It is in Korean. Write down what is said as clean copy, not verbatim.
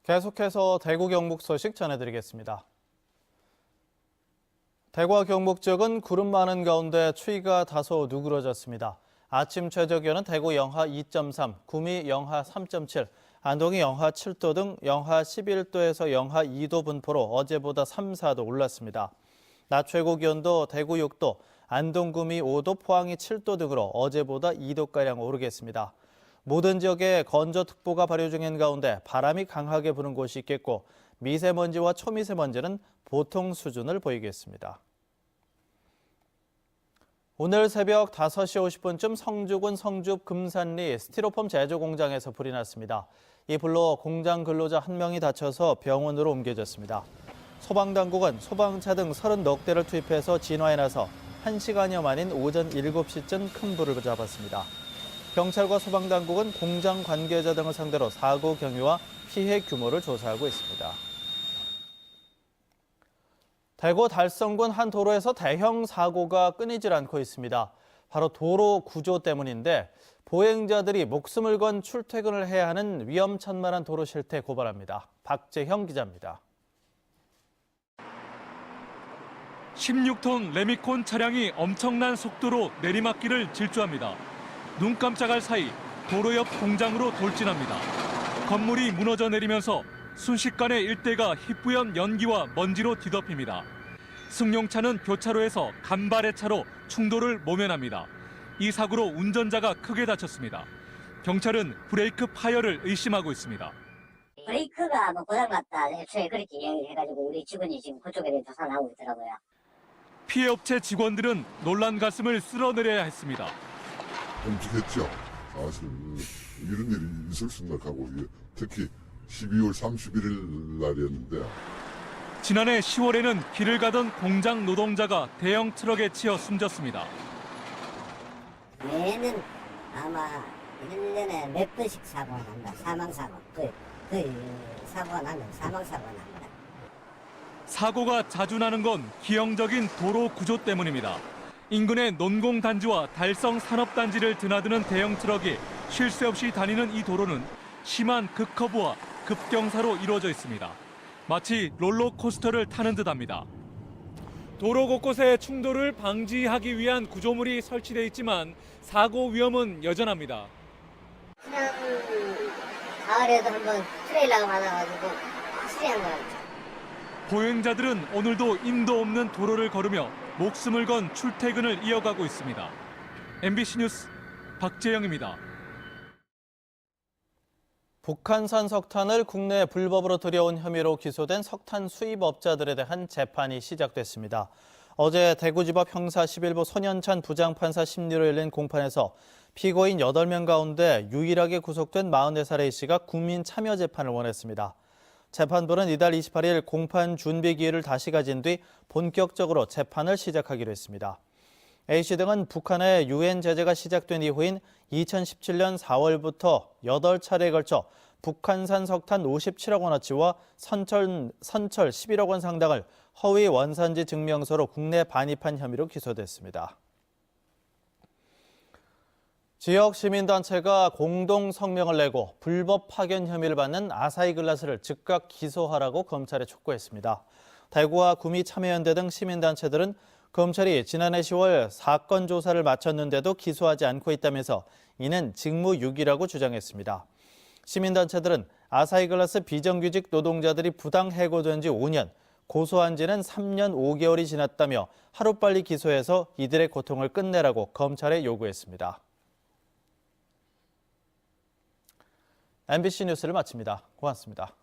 계속해서 대구 경북 소식 전해드리겠습니다. 대구와 경북 지역은 구름 많은 가운데 추위가 다소 누그러졌습니다. 아침 최저 기온은 대구 영하 2.3, 구미 영하 3.7, 안동이 영하 7도 등 영하 11도에서 영하 2도 분포로 어제보다 3, 4도 올랐습니다. 낮 최고 기온도 대구 6도, 안동 구미 5도, 포항이 7도 등으로 어제보다 2도가량 오르겠습니다. 모든 지역에 건조특보가 발효 중인 가운데 바람이 강하게 부는 곳이 있겠고 미세먼지와 초미세먼지는 보통 수준을 보이겠습니다. 오늘 새벽 5시 50분쯤 성주군 성주 금산리 스티로폼 제조 공장에서 불이 났습니다. 이 불로 공장 근로자 1명이 다쳐서 병원으로 옮겨졌습니다. 소방당국은 소방차 등 30여 대를 투입해서 진화에 나서 1시간여 만인 오전 7시쯤 큰 불을 잡았습니다. 경찰과 소방당국은 공장 관계자 등을 상대로 사고 경위와 피해 규모를 조사하고 있습니다. 대구 달성군 한 도로에서 대형 사고가 끊이질 않고 있습니다. 바로 도로 구조 때문인데 보행자들이 목숨을 건 출퇴근을 해야 하는 위험천만한 도로 실태 고발합니다. 박재형 기자입니다. 16톤 레미콘 차량이 엄청난 속도로 내리막길을 질주합니다. 눈 깜짝할 사이 도로 옆 공장으로 돌진합니다. 건물이 무너져 내리면서 순식간에 일대가 희뿌연 연기와 먼지로 뒤덮입니다. 승용차는 교차로에서 간발의 차로 충돌을 모면합니다. 이 사고로 운전자가 크게 다쳤습니다. 경찰은 브레이크 파열을 의심하고 있습니다. 브레이크가 고장났다. 애초에 그렇게 이야기해가지고 우리 직원이 지금 그쪽에 대해 조사를 하고 있더라고요. 피해 업체 직원들은 놀란 가슴을 쓸어내려야 했습니다. 끔찍했죠. 사실 이런 일이 있을 생각하고 특히 12월 31일 날이었는데 지난해 10월에는 길을 가던 공장 노동자가 대형 트럭에 치여 숨졌습니다. 얘는 아마 1년에 몇 번씩 사고가 납니다. 사망사고. 그 사고가 나면 사망사고가 납니다. 사고가 자주 나는 건 기형적인 도로 구조 때문입니다. 인근의 논공단지와 달성 산업단지를 드나드는 대형 트럭이 쉴 새 없이 다니는 이 도로는 심한 극커브와 급경사로 이루어져 있습니다. 마치 롤러코스터를 타는 듯합니다. 도로 곳곳에 충돌을 방지하기 위한 구조물이 설치돼 있지만 사고 위험은 여전합니다. 지난 가을에도 한번 트레일러가 많아가지고 수리한 거였죠. 보행자들은 오늘도 임도 없는 도로를 걸으며 목숨을 건 출퇴근을 이어가고 있습니다. MBC 뉴스 박재영입니다. 북한산 석탄을 국내에 불법으로 들여온 혐의로 기소된 석탄 수입업자들에 대한 재판이 시작됐습니다. 어제 대구지법 형사 11부 손현찬 부장판사 심리로 열린 공판에서 피고인 8명 가운데 유일하게 구속된 44살 A씨가 국민 참여 재판을 원했습니다. 재판부는 이달 28일 공판 준비 기일을 다시 가진 뒤 본격적으로 재판을 시작하기로 했습니다. A씨 등은 북한의 유엔 제재가 시작된 이후인 2017년 4월부터 8차례에 걸쳐 북한산 석탄 57억 원어치와 선철 11억 원 상당을 허위 원산지 증명서로 국내 반입한 혐의로 기소됐습니다. 지역 시민단체가 공동 성명을 내고 불법 파견 혐의를 받는 아사히글라스를 즉각 기소하라고 검찰에 촉구했습니다. 대구와 구미 참여연대 등 시민단체들은 검찰이 지난해 10월 사건 조사를 마쳤는데도 기소하지 않고 있다면서 이는 직무유기라고 주장했습니다. 시민단체들은 아사히글라스 비정규직 노동자들이 부당 해고된 지 5년, 고소한 지는 3년 5개월이 지났다며 하루빨리 기소해서 이들의 고통을 끝내라고 검찰에 요구했습니다. MBC 뉴스를 마칩니다. 고맙습니다.